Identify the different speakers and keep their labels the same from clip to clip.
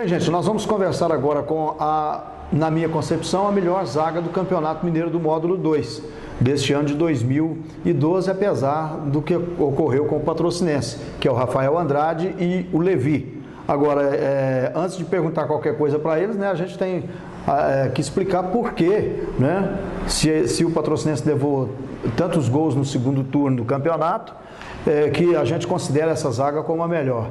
Speaker 1: Bem, gente, nós vamos conversar agora com na minha concepção, a melhor zaga do Campeonato Mineiro do Módulo 2, deste ano de 2012, apesar do que ocorreu com o Patrocinense, que é o Rafael Andrade e o Levi. Agora, antes de perguntar qualquer coisa para eles, né, a gente tem que explicar por quê, né, se o Patrocinense levou tantos gols no segundo turno do campeonato, que a gente considera essa zaga como a melhor.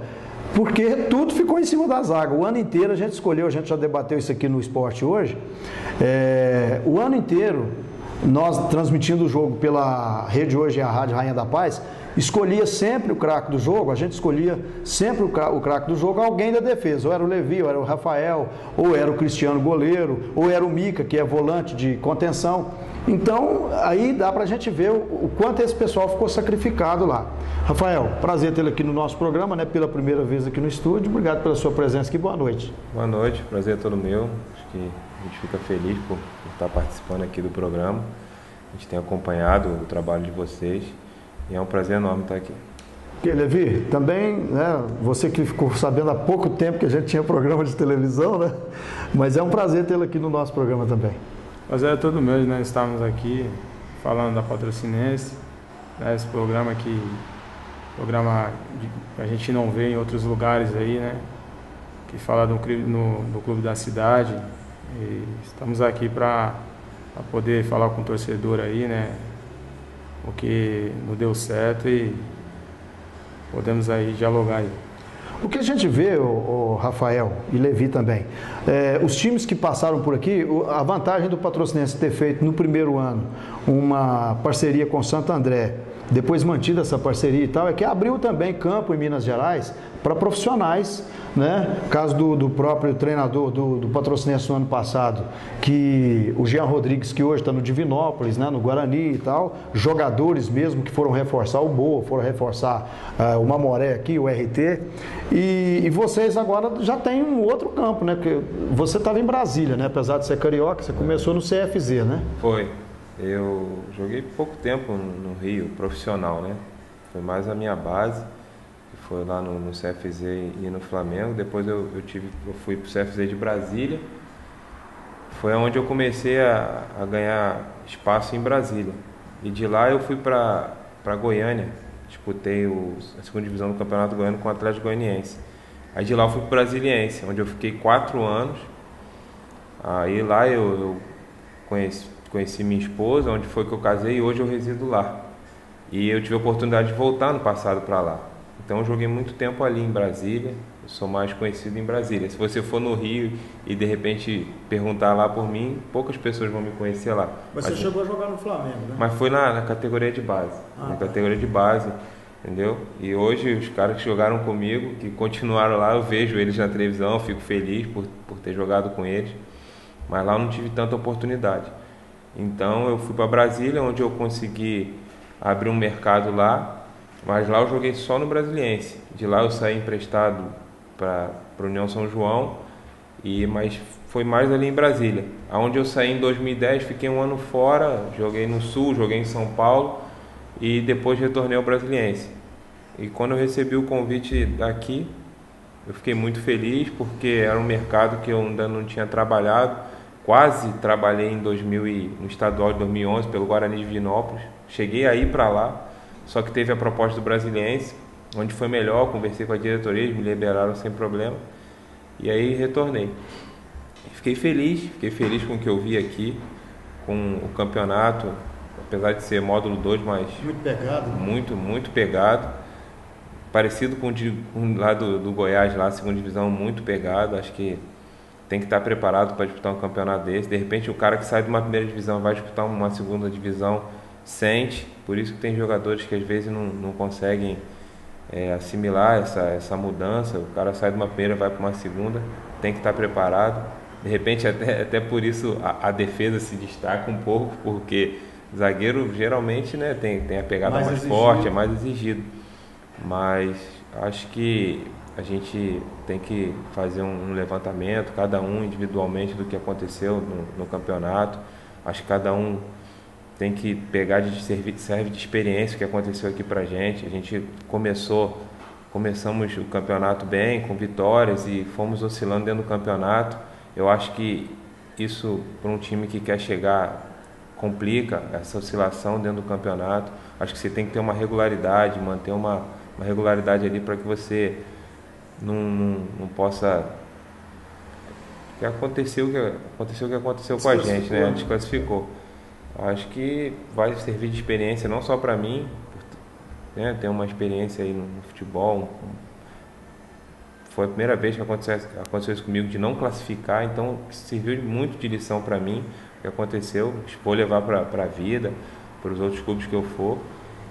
Speaker 1: Porque tudo ficou em cima da zaga. O ano inteiro a gente escolheu, a gente já debateu isso aqui no esporte hoje. O ano inteiro, nós transmitindo o jogo pela Rede Hoje e a Rádio Rainha da Paz, escolhia sempre o craque do jogo, a gente escolhia sempre o craque do jogo, alguém da defesa. Ou era o Levi, ou era o Rafael, ou era o Cristiano goleiro, ou era o Mica, que é volante de contenção. Então, aí dá pra gente ver o quanto esse pessoal ficou sacrificado lá. Rafael, prazer tê-lo aqui no nosso programa, né? Pela primeira vez aqui no estúdio. Obrigado pela sua presença aqui. Boa noite.
Speaker 2: Boa noite, prazer é todo meu. Acho que a gente fica feliz por estar participando aqui do programa. A gente tem acompanhado o trabalho de vocês e é um prazer enorme estar aqui.
Speaker 1: Levi, também, né, você que ficou sabendo há pouco tempo que a gente tinha programa de televisão, né? Mas é um prazer tê-lo aqui no nosso programa também.
Speaker 3: Mas é todo mês, né? Estamos aqui falando da Patrocinense, né? Esse programa que a gente não vê em outros lugares aí, né? Que fala do clube da cidade. E estamos aqui para poder falar com o torcedor aí, né? O que não deu certo e podemos aí dialogar aí.
Speaker 1: O que a gente vê, o Rafael e Levi também, os times que passaram por aqui, a vantagem do Patrocinense ter feito no primeiro ano uma parceria com o Santo André, depois mantida essa parceria e tal, é que abriu também campo em Minas Gerais para profissionais, né? Caso do próprio treinador do Patrocinense no ano passado, que o Jean Rodrigues, que hoje está no Divinópolis, né? No Guarani e tal, jogadores mesmo que foram reforçar o Boa, foram reforçar o Mamoré aqui, o RT, e vocês agora já têm um outro campo, né? Porque você estava em Brasília, né? Apesar de ser carioca, você começou no CFZ, né?
Speaker 2: Foi. Eu joguei pouco tempo no Rio, profissional, né? Foi mais a minha base, que foi lá no CFZ e no Flamengo. Depois eu fui para o CFZ de Brasília. Foi onde eu comecei a ganhar espaço em Brasília. E de lá eu fui para Goiânia. Disputei a segunda divisão do Campeonato Goiano com o Atlético Goianiense. Aí de lá eu fui para o Brasiliense, onde eu fiquei 4 anos. Aí lá eu conheci minha esposa, onde foi que eu casei, e hoje eu resido lá. E eu tive a oportunidade de voltar no passado para lá. Então eu joguei muito tempo ali em Brasília, eu sou mais conhecido em Brasília. Se você for no Rio e de repente perguntar lá por mim, poucas pessoas vão me conhecer lá.
Speaker 1: Você chegou a jogar no Flamengo, né?
Speaker 2: Mas foi na categoria de base, categoria de base, entendeu? E hoje os caras que jogaram comigo, que continuaram lá, eu vejo eles na televisão, eu fico feliz por ter jogado com eles. Mas lá eu não tive tanta oportunidade. Então eu fui para Brasília, onde eu consegui abrir um mercado lá, mas lá eu joguei só no Brasiliense. De lá eu saí emprestado para a União São João, mas foi mais ali em Brasília. Onde eu saí em 2010, fiquei um ano fora, joguei no Sul, joguei em São Paulo e depois retornei ao Brasiliense. E quando eu recebi o convite daqui, eu fiquei muito feliz porque era um mercado que eu ainda não tinha trabalhado. Quase trabalhei no estadual de 2011 pelo Guarani de Divinópolis. Cheguei a ir para lá, só que teve a proposta do Brasiliense, onde foi melhor, conversei com a diretoria, eles me liberaram sem problema. E aí retornei. Fiquei feliz com o que eu vi aqui, com o campeonato, apesar de ser módulo 2, mas
Speaker 1: muito pegado.
Speaker 2: Muito pegado. Parecido com o lá do Goiás, lá, segunda divisão, muito pegado. Acho que tem que estar preparado para disputar um campeonato desse. De repente o cara que sai de uma primeira divisão vai disputar uma segunda divisão, sente. Por isso que tem jogadores que às vezes não conseguem assimilar essa mudança. O cara sai de uma primeira, vai para uma segunda, tem que estar preparado. De repente até por isso a defesa se destaca um pouco, porque zagueiro geralmente, né, tem a pegada mais forte, é mais exigido. Mas acho que a gente tem que fazer um levantamento, cada um individualmente, do que aconteceu no campeonato. Acho que cada um tem que pegar serve de experiência o que aconteceu aqui pra gente. A gente começou começamos o campeonato bem, com vitórias, e fomos oscilando dentro do campeonato. Eu acho que isso, para um time que quer chegar, complica essa oscilação dentro do campeonato. Acho que você tem que ter uma regularidade, manter uma regularidade ali para que você não possa... Aconteceu o que aconteceu com a gente, né? A gente classificou. Acho que vai servir de experiência não só para mim, né? Ter uma experiência aí no futebol. Foi a primeira vez que aconteceu isso comigo, de não classificar, então serviu muito de lição para mim o que aconteceu. Vou levar para a vida, para os outros clubes que eu for,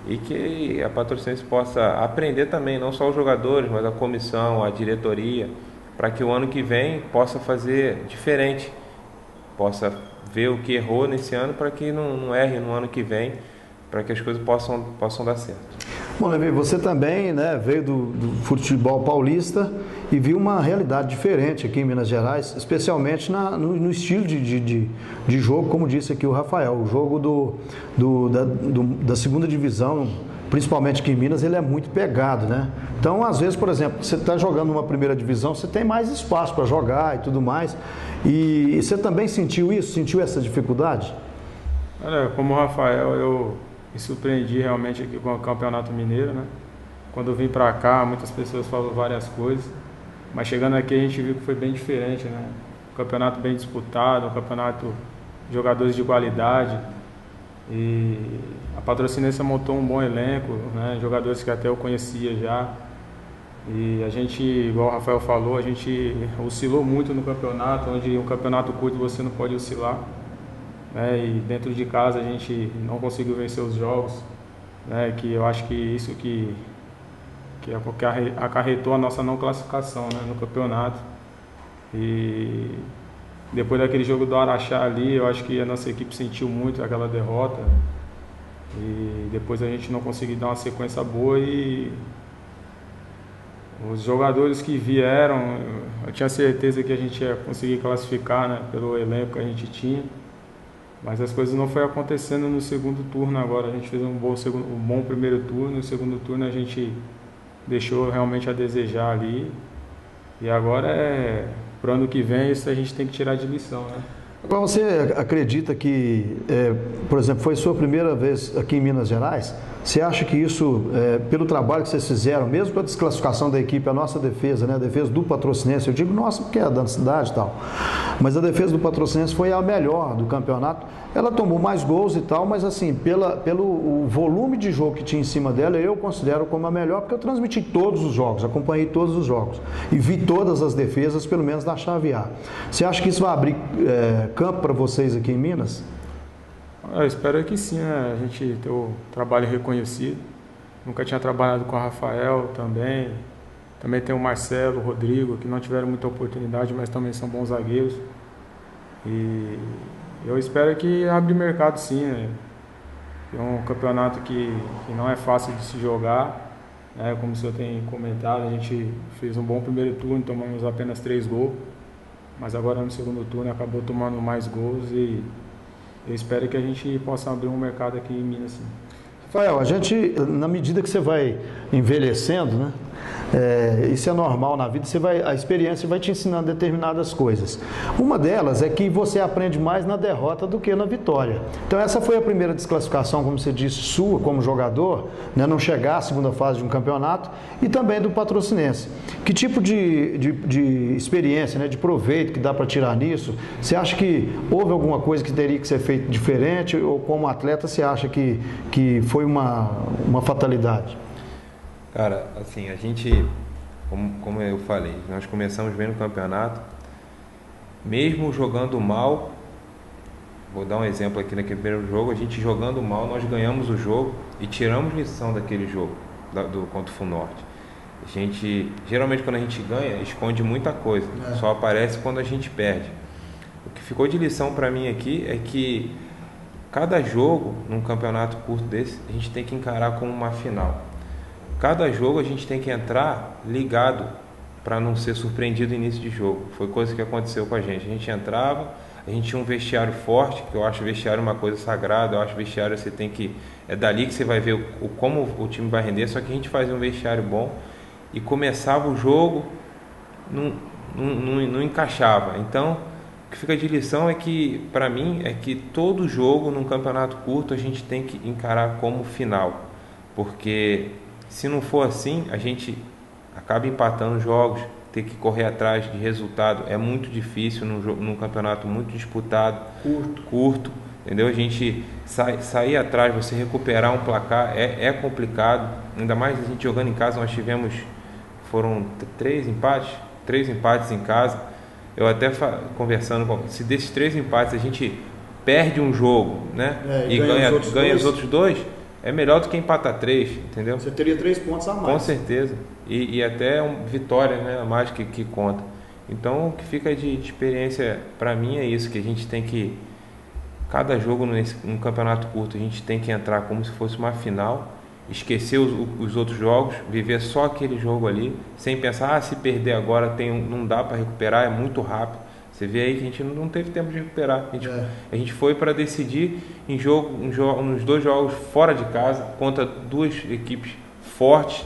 Speaker 2: e que a Patrocinense possa aprender também, não só os jogadores, mas a comissão, a diretoria, para que o ano que vem possa fazer diferente, possa ver o que errou nesse ano para que não erre no ano que vem, para que as coisas possam dar certo.
Speaker 1: Bom, Levi, você também, né, veio do futebol paulista e viu uma realidade diferente aqui em Minas Gerais, especialmente no estilo de jogo, como disse aqui o Rafael. O jogo da segunda divisão, principalmente aqui em Minas, ele é muito pegado, né? Então, às vezes, por exemplo, você está jogando numa primeira divisão, você tem mais espaço para jogar e tudo mais. E você também sentiu isso? Sentiu essa dificuldade?
Speaker 3: Olha, como o Rafael, eu me surpreendi realmente aqui com o Campeonato Mineiro, né? Quando eu vim para cá, muitas pessoas falam várias coisas, mas chegando aqui a gente viu que foi bem diferente, né? Um campeonato bem disputado, um campeonato de jogadores de qualidade, e a Patrocinense montou um bom elenco, né? Jogadores que até eu conhecia já, e a gente, igual o Rafael falou, a gente oscilou muito no campeonato, onde um campeonato curto você não pode oscilar. E dentro de casa a gente não conseguiu vencer os jogos, né, que eu acho que isso que acarretou a nossa não classificação, né, no campeonato. E depois daquele jogo do Araxá ali, eu acho que a nossa equipe sentiu muito aquela derrota, e depois a gente não conseguiu dar uma sequência boa, e os jogadores que vieram, eu tinha certeza que a gente ia conseguir classificar, né, pelo elenco que a gente tinha. Mas as coisas não foi acontecendo no segundo turno agora. A gente fez um bom primeiro turno, no segundo turno a gente deixou realmente a desejar ali. E agora, para o ano que vem, isso a gente tem que tirar de lição, né?
Speaker 1: Agora, você acredita que, por exemplo, foi sua primeira vez aqui em Minas Gerais? Você acha que isso, pelo trabalho que vocês fizeram, mesmo com a desclassificação da equipe, a nossa defesa, né, a defesa do Patrocinense, eu digo nossa porque é da cidade e tal, mas a defesa do Patrocinense foi a melhor do campeonato. Ela tomou mais gols e tal, mas assim, pelo volume de jogo que tinha em cima dela, eu considero como a melhor, porque eu transmiti todos os jogos, acompanhei todos os jogos e vi todas as defesas, pelo menos da chave A. Você acha que isso vai abrir campo para vocês aqui em Minas?
Speaker 3: Eu espero que sim, né? A gente tem o trabalho reconhecido. Nunca tinha trabalhado com o Rafael também. Também tem o Marcelo, o Rodrigo, que não tiveram muita oportunidade, mas também são bons zagueiros. E eu espero que abra mercado sim, né? É um campeonato que não é fácil de se jogar, né? Como o senhor tem comentado, a gente fez um bom primeiro turno, tomamos apenas 3 gols. Mas agora no segundo turno acabou tomando mais gols, e eu espero que a gente possa abrir um mercado aqui em Minas, sim.
Speaker 1: Rafael, a gente, na medida que você vai envelhecendo, né? Isso é normal na vida, a experiência vai te ensinando determinadas coisas. Uma delas é que você aprende mais na derrota do que na vitória. Então essa foi a primeira desclassificação, como você disse, sua como jogador, né, não chegar à segunda fase de um campeonato, e também do Patrocinense. Que tipo de experiência, né, de proveito que dá para tirar nisso? Você acha que houve alguma coisa que teria que ser feita diferente, ou como atleta você acha que foi uma fatalidade?
Speaker 2: Cara, assim, a gente, como eu falei, nós começamos bem no campeonato, mesmo jogando mal. Vou dar um exemplo aqui naquele primeiro jogo. A gente jogando mal, nós ganhamos o jogo e tiramos lição daquele jogo, contra o Funorte. A gente, geralmente quando a gente ganha, esconde muita coisa, só aparece quando a gente perde. O que ficou de lição para mim aqui é que cada jogo, num campeonato curto desse, a gente tem que encarar como uma final. Cada jogo a gente tem que entrar ligado para não ser surpreendido no início de jogo. Foi coisa que aconteceu com a gente. A gente entrava, a gente tinha um vestiário forte, que eu acho vestiário uma coisa sagrada. Eu acho vestiário é dali que você vai ver como o time vai render. Só que a gente fazia um vestiário bom e começava o jogo, não encaixava. Então, o que fica de lição é que, para mim, é que todo jogo num campeonato curto a gente tem que encarar como final, porque se não for assim, a gente acaba empatando jogos, ter que correr atrás de resultado é muito difícil num campeonato muito disputado, curto, entendeu? A gente sair atrás, você recuperar um placar é complicado, ainda mais a gente jogando em casa. Nós foram 3 empates em casa. Eu até conversando, se desses 3 empates a gente perde um jogo, né, e ganha os outros 2, é melhor do que empatar 3, entendeu?
Speaker 1: Você teria 3 pontos a mais.
Speaker 2: Com certeza. E até uma vitória, né, a mais que conta. Então, o que fica de experiência para mim é isso, que a gente tem que, cada jogo num campeonato curto, a gente tem que entrar como se fosse uma final, esquecer os outros jogos, viver só aquele jogo ali, sem pensar, se perder agora não dá para recuperar, é muito rápido. Você vê aí que a gente não teve tempo de recuperar. A gente foi para decidir nos 2 jogos fora de casa, contra 2 equipes fortes,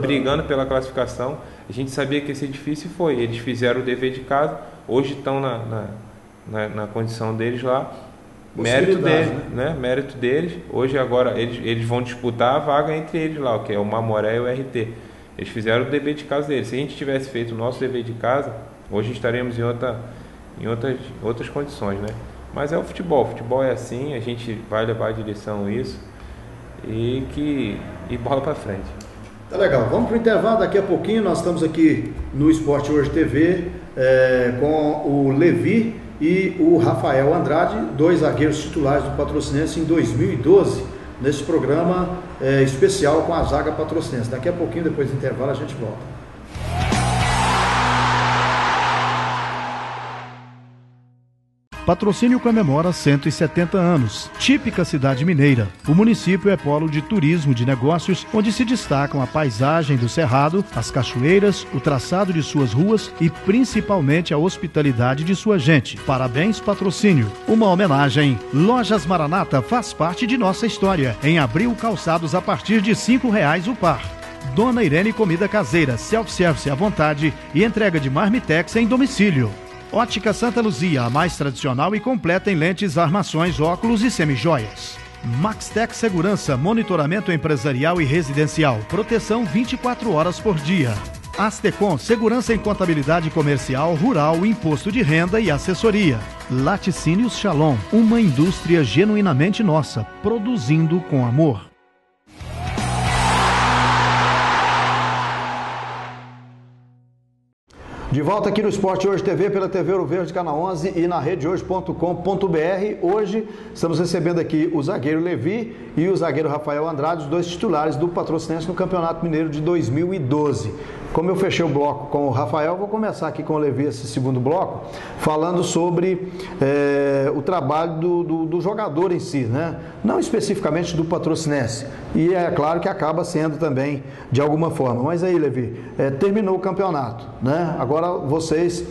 Speaker 2: brigando pela classificação. A gente sabia que ia ser difícil e foi. Eles fizeram o dever de casa, hoje estão na condição deles lá. Mérito deles, né? Mérito deles. Hoje, agora, eles vão disputar a vaga entre eles lá, que é o Mamoré e o RT. Eles fizeram o dever de casa deles. Se a gente tivesse feito o nosso dever de casa, hoje estaremos em outras condições, né? Mas é o futebol é assim, a gente vai levar a direção isso e bola para frente.
Speaker 1: Tá legal, vamos para o intervalo daqui a pouquinho. Nós estamos aqui no Esporte Hoje TV com o Levi e o Rafael Andrade, 2 zagueiros titulares do Patrocinense em 2012, nesse programa especial com a zaga patrocinense. Daqui a pouquinho, depois do intervalo, a gente volta.
Speaker 4: Patrocínio comemora 170 anos. Típica cidade mineira. O município é polo de turismo de negócios, onde se destacam a paisagem do Cerrado, as cachoeiras, o traçado de suas ruas e principalmente a hospitalidade de sua gente. Parabéns, Patrocínio. Uma homenagem. Lojas Maranata faz parte de nossa história. Em abril, calçados a partir de R$5 o par. Dona Irene Comida Caseira, self-service à vontade e entrega de marmitex em domicílio. Ótica Santa Luzia, a mais tradicional e completa em lentes, armações, óculos e semijoias. Maxtec Segurança, monitoramento empresarial e residencial, proteção 24 horas por dia. Astecom, segurança em contabilidade comercial, rural, imposto de renda e assessoria. Laticínios Shalom, uma indústria genuinamente nossa, produzindo com amor.
Speaker 1: De volta aqui no Esporte Hoje TV, pela TV Ouro Verde, Canal 11 e na redehoje.com.br. Hoje estamos recebendo aqui o zagueiro Levi e o zagueiro Rafael Andrade, os 2 titulares do Patrocinense no Campeonato Mineiro de 2012. Como eu fechei o bloco com o Rafael, vou começar aqui com o Levi esse segundo bloco, falando sobre o trabalho do jogador em si, né? Não especificamente do Patrocinense. E é claro que acaba sendo também de alguma forma. Mas aí, Levi, terminou o campeonato, né? Agora vocês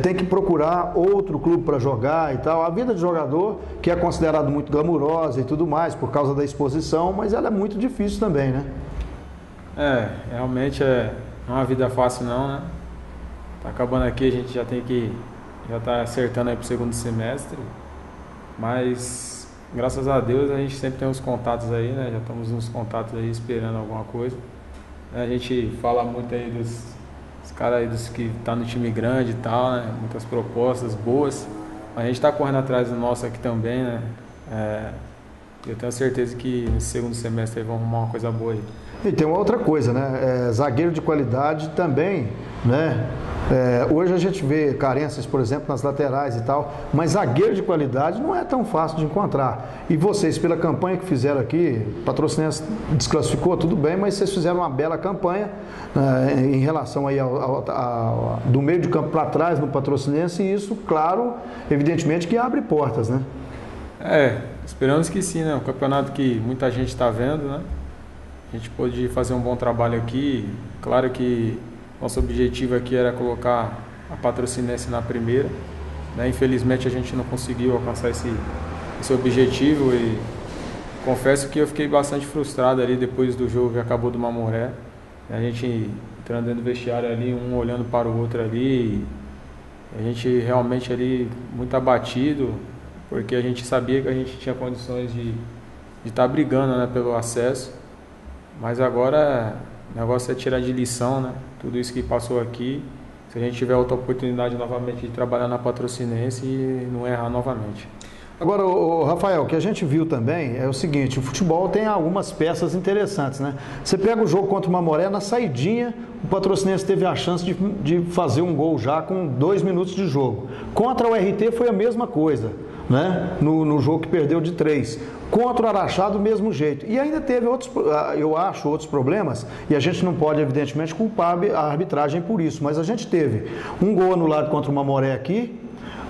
Speaker 1: têm que procurar outro clube para jogar e tal. A vida de jogador, que é considerado muito glamurosa e tudo mais, por causa da exposição, mas ela é muito difícil também, né?
Speaker 3: Realmente não é uma vida fácil não, né? Tá acabando aqui, a gente já tá acertando aí pro segundo semestre, mas graças a Deus a gente sempre tem uns contatos aí, né? Já estamos nos contatos aí esperando alguma coisa. A gente fala muito aí dos caras aí que tá no time grande e tal, né? Muitas propostas boas, mas a gente tá correndo atrás do nosso aqui também, né? Eu tenho certeza que nesse segundo semestre aí vão arrumar uma coisa boa aí.
Speaker 1: E tem uma outra coisa, né? Zagueiro de qualidade também, né? Hoje a gente vê carências, por exemplo, nas laterais e tal, mas zagueiro de qualidade não é tão fácil de encontrar. E vocês, pela campanha que fizeram aqui, Patrocinense desclassificou, tudo bem, mas vocês fizeram uma bela campanha em relação aí do meio de campo para trás no Patrocinense, e isso, claro, evidentemente que abre portas, né?
Speaker 3: Esperamos que sim, né? Um campeonato que muita gente está vendo, né? A gente pôde fazer um bom trabalho aqui. Claro que nosso objetivo aqui era colocar a Patrocinense na primeira, né? Infelizmente a gente não conseguiu alcançar esse objetivo e confesso que eu fiquei bastante frustrado ali depois do jogo que acabou do Mamoré. A gente entrando dentro do vestiário ali, um olhando para o outro ali, a gente realmente ali muito abatido, porque a gente sabia que a gente tinha condições de estar brigando, né, pelo acesso, mas agora o negócio é tirar de lição, né, tudo isso que passou aqui, se a gente tiver outra oportunidade novamente de trabalhar na Patrocinense e não errar novamente.
Speaker 1: Agora, o Rafael, o que a gente viu também é o seguinte, o futebol tem algumas peças interessantes, né? Você pega o jogo contra o Mamoré, na saidinha, o Patrocinense teve a chance de fazer um gol já com 2 minutos de jogo. Contra o RT foi a mesma coisa, né? No jogo que perdeu de 3. Contra o Araxá, do mesmo jeito. E ainda teve outros, eu acho, outros problemas, e a gente não pode, evidentemente, culpar a arbitragem por isso, mas a gente teve um gol anulado contra o Mamoré aqui,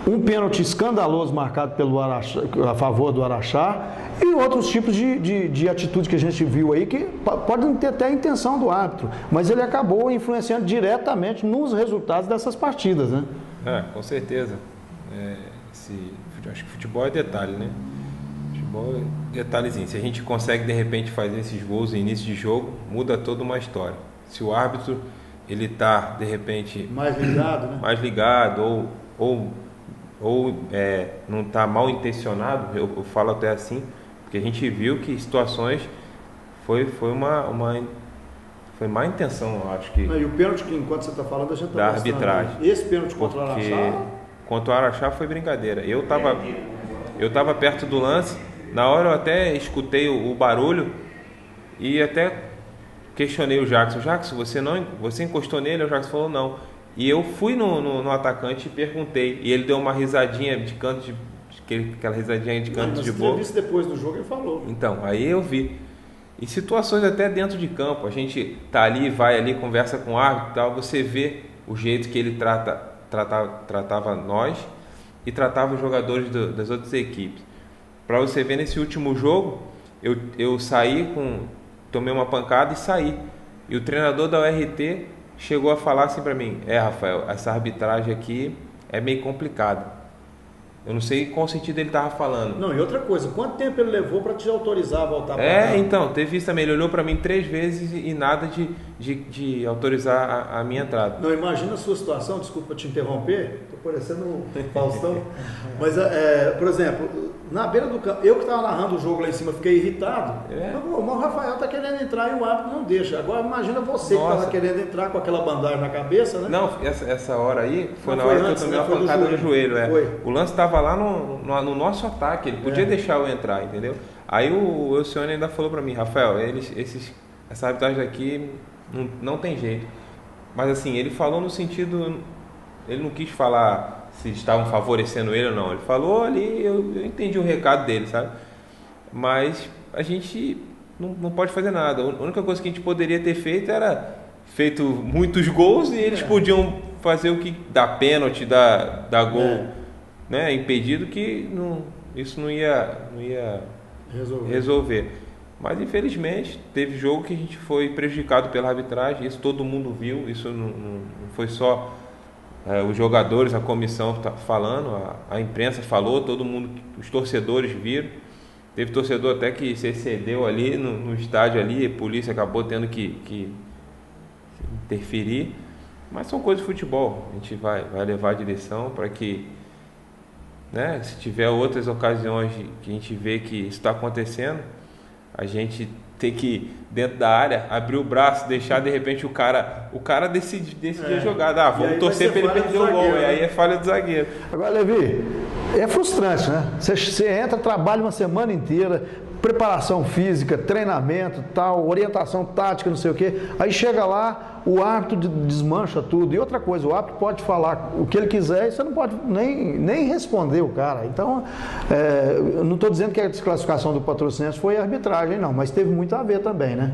Speaker 1: um pênalti escandaloso marcado pelo Araxá, a favor do Araxá, e outros tipos de atitude que a gente viu aí que podem ter até a intenção do árbitro, mas ele acabou influenciando diretamente nos resultados dessas partidas, né?
Speaker 2: Com certeza. Acho que futebol é detalhe, né? Futebol é detalhezinho. Se a gente consegue de repente fazer esses gols no início de jogo, muda toda uma história. Se o árbitro ele tá de repente
Speaker 1: mais ligado, né?
Speaker 2: Mais ligado ou não está mal intencionado, eu falo até assim, porque a gente viu que situações foi má intenção, eu acho que.
Speaker 1: E o pênalti que enquanto você está falando, a gente está
Speaker 2: da arbitragem.
Speaker 1: Esse pênalti contra o Araxá?
Speaker 2: Contra o Araxá foi brincadeira. Eu estava perto do lance, na hora eu até escutei o barulho e até questionei o Jackson. Jackson, você encostou nele? O Jackson falou não. E eu fui no atacante e perguntei. E ele deu uma risadinha de canto aquela risadinha de canto de boca.
Speaker 1: Mas depois do jogo ele falou.
Speaker 2: Então, aí eu vi. E situações até dentro de campo. A gente tá ali, vai ali, conversa com o árbitro e tal. Você vê o jeito que ele tratava nós e tratava os jogadores das outras equipes. Para você ver, nesse último jogo, eu saí tomei uma pancada e saí. E o treinador da URT chegou a falar assim para mim, Rafael, essa arbitragem aqui é meio complicada. Eu não sei qual sentido ele estava falando.
Speaker 1: Não, e outra coisa, quanto tempo ele levou para te autorizar a voltar para cá?
Speaker 2: Então, teve isso também. Ele olhou para mim 3 vezes e nada de autorizar a minha entrada.
Speaker 1: Não, imagina a sua situação, desculpa te interromper, estou parecendo um Faustão, mas, por exemplo, na beira do campo, eu que estava narrando o jogo lá em cima, fiquei irritado, mas o Rafael está querendo entrar e o árbitro não deixa. Agora imagina você que estava querendo entrar com aquela bandagem na cabeça, né?
Speaker 2: Não, essa hora aí foi na hora que eu tomei uma pancada no joelho. O lance estava lá no nosso ataque, ele podia deixar eu entrar, entendeu? Aí o Elcione ainda falou para mim, Rafael, essa arbitragem aqui não tem jeito. Mas assim, ele falou no sentido, ele não quis falar se estavam favorecendo ele ou não. Ele falou ali, eu entendi o recado dele, sabe? Mas a gente não pode fazer nada. A única coisa que a gente poderia ter feito era feito muitos gols e eles podiam fazer o que dá pênalti, dá gol, né? Impedido, que isso não ia resolver. Mas infelizmente teve jogo que a gente foi prejudicado pela arbitragem. Isso todo mundo viu. Isso não foi só os jogadores, a comissão está falando, a imprensa falou, todo mundo, os torcedores viram. Teve torcedor até que se excedeu ali no estádio ali, a polícia acabou tendo que interferir. Mas são coisas de futebol, a gente vai levar a direção para que, né, se tiver outras ocasiões que a gente vê que isso está acontecendo, a gente tem que, dentro da área, abrir o braço, deixar de repente o cara decidir a jogada. Vamos torcer para ele perder o gol. E aí é falha do zagueiro.
Speaker 1: Agora, Levi, é frustrante, né? Você entra, trabalha uma semana inteira, preparação física, treinamento, tal, orientação tática, não sei o quê. Aí chega lá, o árbitro desmancha tudo. E outra coisa, o árbitro pode falar o que ele quiser e você não pode nem responder o cara. Então, eu não estou dizendo que a desclassificação do Patrocinense foi a arbitragem, não, mas teve muito a ver também, né?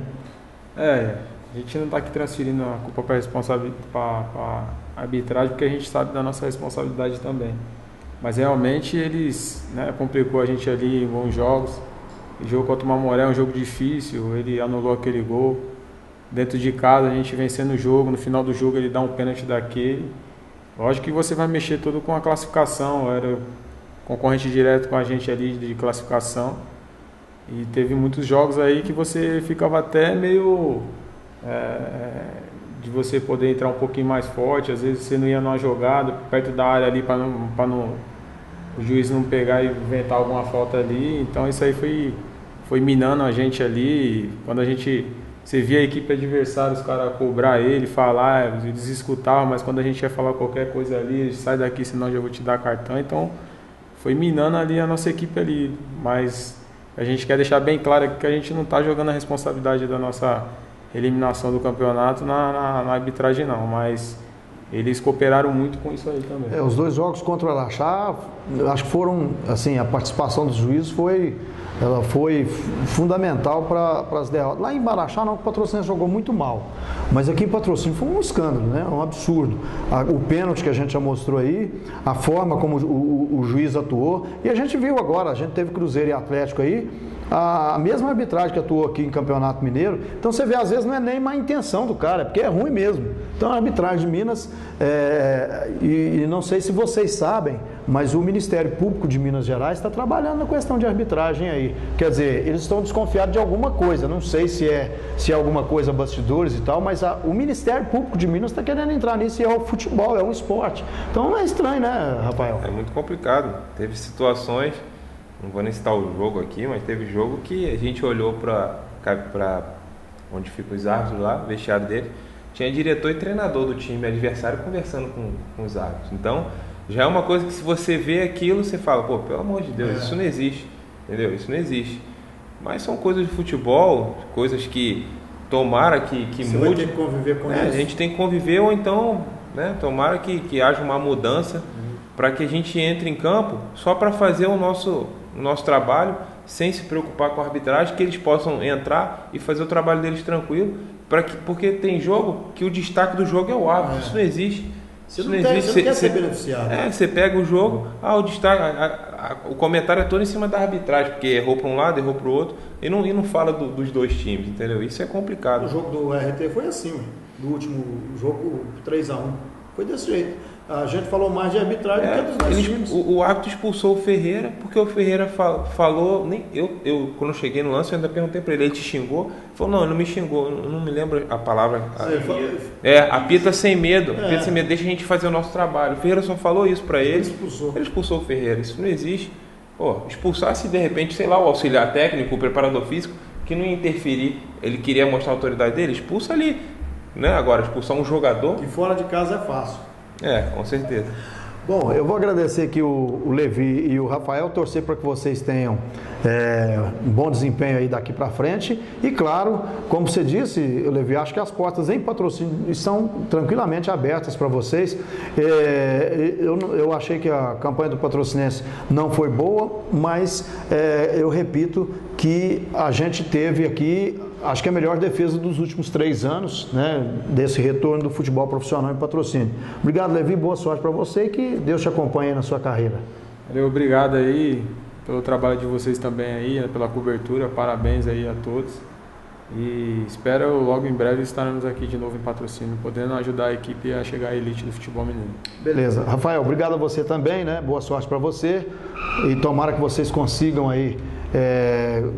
Speaker 3: A gente não está aqui transferindo a culpa para a arbitragem, porque a gente sabe da nossa responsabilidade também. Mas realmente eles, né, complicou a gente ali em bons jogos. O jogo contra o Mamoré é um jogo difícil, ele anulou aquele gol. Dentro de casa a gente vencendo o jogo, no final do jogo ele dá um pênalti daquele. Lógico que você vai mexer tudo com a classificação, era concorrente direto com a gente ali de classificação. E teve muitos jogos aí que você ficava até meio de você poder entrar um pouquinho mais forte, às vezes você não ia numa jogada perto da área ali para não o juiz não pegar e inventar alguma falta ali. Então isso aí foi minando a gente ali. Quando você via a equipe adversária, os caras cobrar ele, falar, eles escutavam, mas quando a gente ia falar qualquer coisa ali, sai daqui senão eu já vou te dar cartão. Então foi minando ali a nossa equipe ali, mas a gente quer deixar bem claro que a gente não está jogando a responsabilidade da nossa eliminação do campeonato na arbitragem não, mas eles cooperaram muito com isso aí também.
Speaker 1: Os 2 jogos contra o Araxá, acho que foram, assim, a participação dos juízes foi fundamental para as derrotas. Lá em Araxá não, o Patrocínio jogou muito mal, mas aqui em Patrocínio foi um escândalo, né? Um absurdo. O pênalti que a gente já mostrou aí, a forma como o juiz atuou, e a gente viu agora, a gente teve Cruzeiro e Atlético aí, a mesma arbitragem que atuou aqui em Campeonato Mineiro. Então você vê, às vezes não é nem má intenção do cara, é porque é ruim mesmo. Então a arbitragem de Minas, e não sei se vocês sabem, mas o Ministério Público de Minas Gerais está trabalhando na questão de arbitragem aí. Quer dizer, eles estão desconfiados de alguma coisa, não sei se é alguma coisa bastidores e tal, mas o Ministério Público de Minas está querendo entrar nisso, e é o futebol, é um esporte. Então é estranho, né, Rafael?
Speaker 2: É muito complicado. Teve situações, não vou nem citar o jogo aqui, mas teve jogo que a gente olhou para onde ficam os árbitros lá, o vestiário dele, tinha diretor e treinador do time adversário conversando com os árbitros. Então, já é uma coisa que se você vê aquilo, você fala, pô, pelo amor de Deus, isso não existe, entendeu? Isso não existe. Mas são coisas de futebol, coisas que tomara que
Speaker 1: você
Speaker 2: mude.
Speaker 1: Vai ter que conviver com isso.
Speaker 2: A gente tem que conviver, ou então, né, tomara que haja uma mudança para que a gente entre em campo só para fazer o nosso trabalho, sem se preocupar com a arbitragem, que eles possam entrar e fazer o trabalho deles tranquilo, porque tem jogo que o destaque do jogo é o árbitro. Isso não existe.
Speaker 1: Você não quer ser beneficiado.
Speaker 2: Você pega o jogo, o destaque, o comentário é todo em cima da arbitragem, porque errou para um lado, errou para o outro, e não fala dos dois times, entendeu? Isso é complicado.
Speaker 1: O jogo do RT foi assim, do último jogo 3-1. Foi desse jeito. A gente falou mais de arbitragem do que dos dois times.
Speaker 2: O árbitro expulsou o Ferreira, porque o Ferreira falou, eu quando cheguei no lance eu ainda perguntei para ele te xingou? Ele falou, não, ele não me xingou, eu não me lembro a palavra. Apita sem medo, apita sem medo, deixa a gente fazer o nosso trabalho. O Ferreira só falou isso para ele, ele expulsou o Ferreira, isso não existe. Expulsasse de repente, sei lá, o auxiliar técnico, o preparador físico, que não ia interferir, ele queria mostrar a autoridade dele, expulsa ali, né? Agora, expulsar um jogador...
Speaker 1: E fora de casa é fácil.
Speaker 2: Com certeza.
Speaker 1: Bom, eu vou agradecer aqui o Levi e o Rafael, torcer para que vocês tenham um bom desempenho aí daqui para frente. E claro, como você disse, Levi, acho que as portas em Patrocínio estão tranquilamente abertas para vocês. Eu achei que a campanha do Patrocinense não foi boa, mas eu repito que a gente teve aqui, acho que a melhor defesa dos últimos 3 anos, né, desse retorno do futebol profissional em Patrocínio. Obrigado, Levi, boa sorte para você e que Deus te acompanhe na sua carreira.
Speaker 3: Valeu, obrigado aí pelo trabalho de vocês também aí, pela cobertura, parabéns aí a todos. E espero logo em breve estarmos aqui de novo em Patrocínio, podendo ajudar a equipe a chegar à elite do futebol mineiro.
Speaker 1: Beleza. Rafael, obrigado a você também, né? Boa sorte para você e tomara que vocês consigam aí,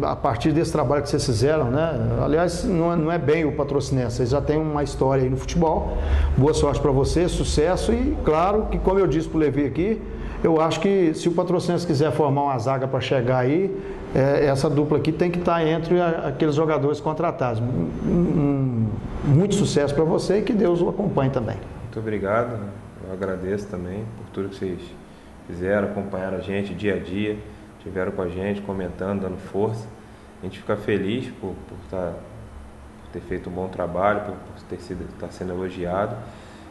Speaker 1: a partir desse trabalho que vocês fizeram, né? Aliás, não é bem o Patrocinense, vocês já têm uma história aí no futebol. Boa sorte para você, sucesso e claro que, como eu disse para o Levi aqui, eu acho que se o Patrocinense quiser formar uma zaga para chegar aí, essa dupla aqui tem que estar entre aqueles jogadores contratados. Muito sucesso para você e que Deus o acompanhe também.
Speaker 2: Muito obrigado, eu agradeço também por tudo que vocês fizeram, acompanharam a gente dia a dia, estiveram com a gente, comentando, dando força. A gente fica feliz por ter feito um bom trabalho, por estar sendo elogiado.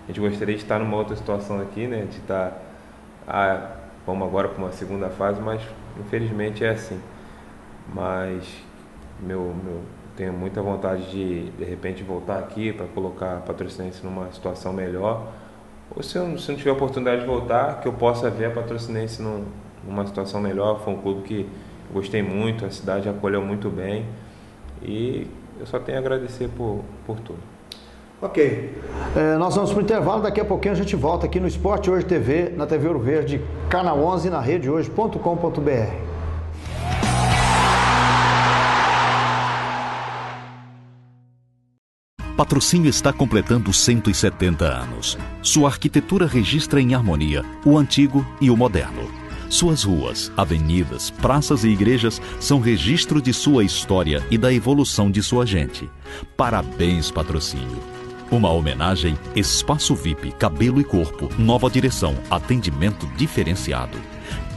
Speaker 2: A gente gostaria de estar numa outra situação aqui, né? De estar, vamos agora para uma segunda fase, mas infelizmente é assim. Mas tenho muita vontade de repente voltar aqui para colocar a Patrocinense numa situação melhor. Ou se não tiver oportunidade de voltar, que eu possa ver a Patrocinense numa situação melhor. Foi um clube que eu gostei muito, a cidade acolheu muito bem e eu só tenho a agradecer por tudo.
Speaker 1: Ok, nós vamos para o intervalo, daqui a pouquinho a gente volta aqui no Esporte Hoje TV, na TV Ouro Verde, canal 11, na redehoje.com.br.
Speaker 5: Patrocínio está completando 170 anos. Sua arquitetura registra em harmonia o antigo e o moderno. Suas ruas, avenidas, praças e igrejas são registro de sua história e da evolução de sua gente. Parabéns, Patrocínio. Uma homenagem, Espaço VIP, cabelo e corpo, nova direção, atendimento diferenciado.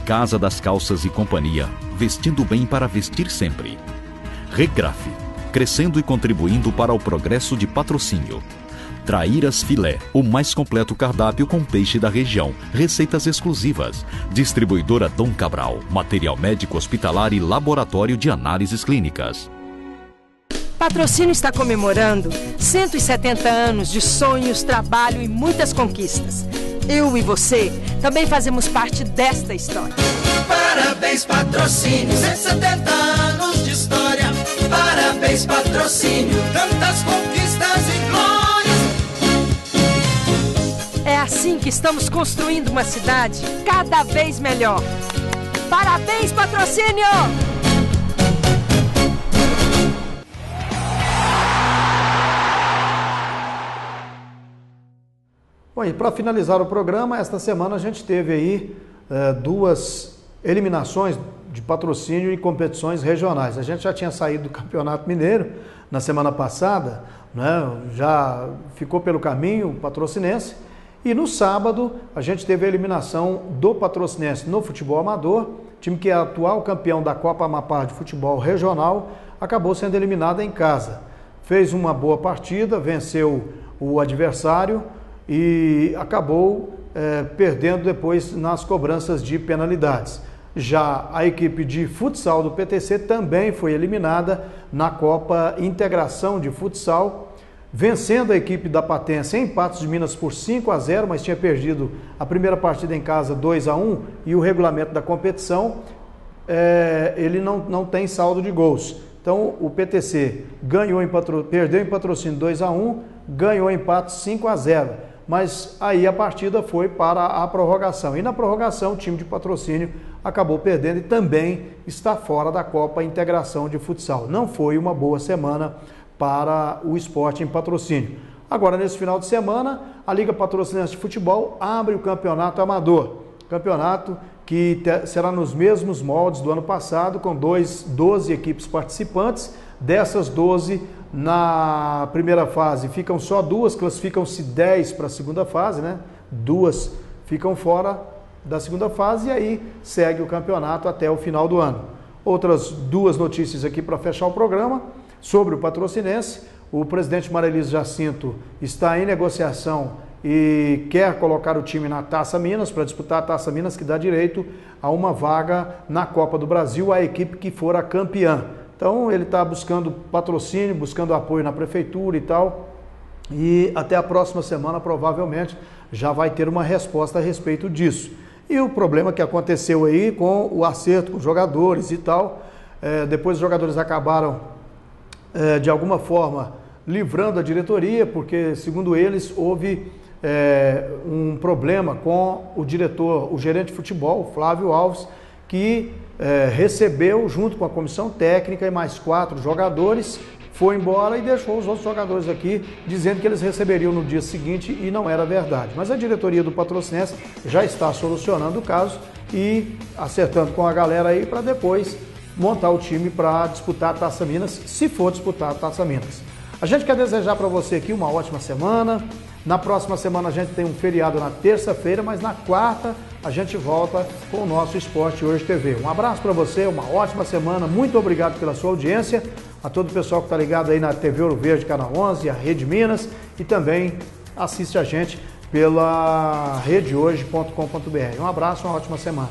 Speaker 5: Casa das Calças e Companhia, vestindo bem para vestir sempre. Regrafe, crescendo e contribuindo para o progresso de Patrocínio. Traíras Filé, o mais completo cardápio com peixe da região, receitas exclusivas. Distribuidora Dom Cabral, material médico hospitalar e laboratório de análises clínicas.
Speaker 6: Patrocínio está comemorando 170 anos de sonhos, trabalho e muitas conquistas. Eu e você também fazemos parte desta história.
Speaker 7: Parabéns, Patrocínio, 170 anos de história. Parabéns, Patrocínio, tantas conquistas e glórias.
Speaker 6: É assim que estamos construindo uma cidade cada vez melhor. Parabéns, Patrocínio!
Speaker 1: Bom, e para finalizar o programa, esta semana a gente teve aí duas eliminações de Patrocínio em competições regionais. A gente já tinha saído do Campeonato Mineiro na semana passada, né? Já ficou pelo caminho o Patrocinense. E no sábado a gente teve a eliminação do Patrocinense no futebol amador, time que é atual campeão da Copa Amapá de futebol regional, acabou sendo eliminado em casa. Fez uma boa partida, venceu o adversário e acabou perdendo depois nas cobranças de penalidades. Já a equipe de futsal do PTC também foi eliminada na Copa Integração de Futsal, vencendo a equipe da Patense em Patos de Minas por 5-0, mas tinha perdido a primeira partida em casa 2-1 e o regulamento da competição, ele não tem saldo de gols. Então o PTC perdeu em Patrocínio 2-1, ganhou em Patos 5-0, mas aí a partida foi para a prorrogação. E na prorrogação o time de Patrocínio acabou perdendo e também está fora da Copa Integração de Futsal. Não foi uma boa semana para o esporte em Patrocínio. Agora, nesse final de semana, a Liga Patrocinense de Futebol abre o Campeonato Amador. Campeonato que será nos mesmos moldes do ano passado, com 12 equipes participantes. Dessas 12, na primeira fase ficam só 2, classificam-se 10 para a segunda fase, né? 2 ficam fora da segunda fase e aí segue o campeonato até o final do ano. Outras 2 notícias aqui para fechar o programa. Sobre o Patrocinense, o presidente Marelise Jacinto está em negociação e quer colocar o time na Taça Minas, para disputar a Taça Minas, que dá direito a uma vaga na Copa do Brasil, a equipe que for a campeã. Então ele está buscando patrocínio, buscando apoio na prefeitura e tal, e até a próxima semana provavelmente já vai ter uma resposta a respeito disso. E o problema que aconteceu aí com o acerto com os jogadores e tal, depois os jogadores acabaram de alguma forma livrando a diretoria, porque segundo eles houve um problema com o diretor, o gerente de futebol, Flávio Alves, que recebeu junto com a comissão técnica e mais 4 jogadores, foi embora e deixou os outros jogadores aqui dizendo que eles receberiam no dia seguinte e não era verdade. Mas a diretoria do Patrocinense já está solucionando o caso e acertando com a galera aí para depois montar o time para disputar a Taça Minas, se for disputar a Taça Minas. A gente quer desejar para você aqui uma ótima semana. Na próxima semana a gente tem um feriado na terça-feira, mas na quarta a gente volta com o nosso Esporte Hoje TV. Um abraço para você, uma ótima semana, muito obrigado pela sua audiência, a todo o pessoal que está ligado aí na TV Ouro Verde, Canal 11, a Rede Minas, e também assiste a gente pela redehoje.com.br. Um abraço, uma ótima semana.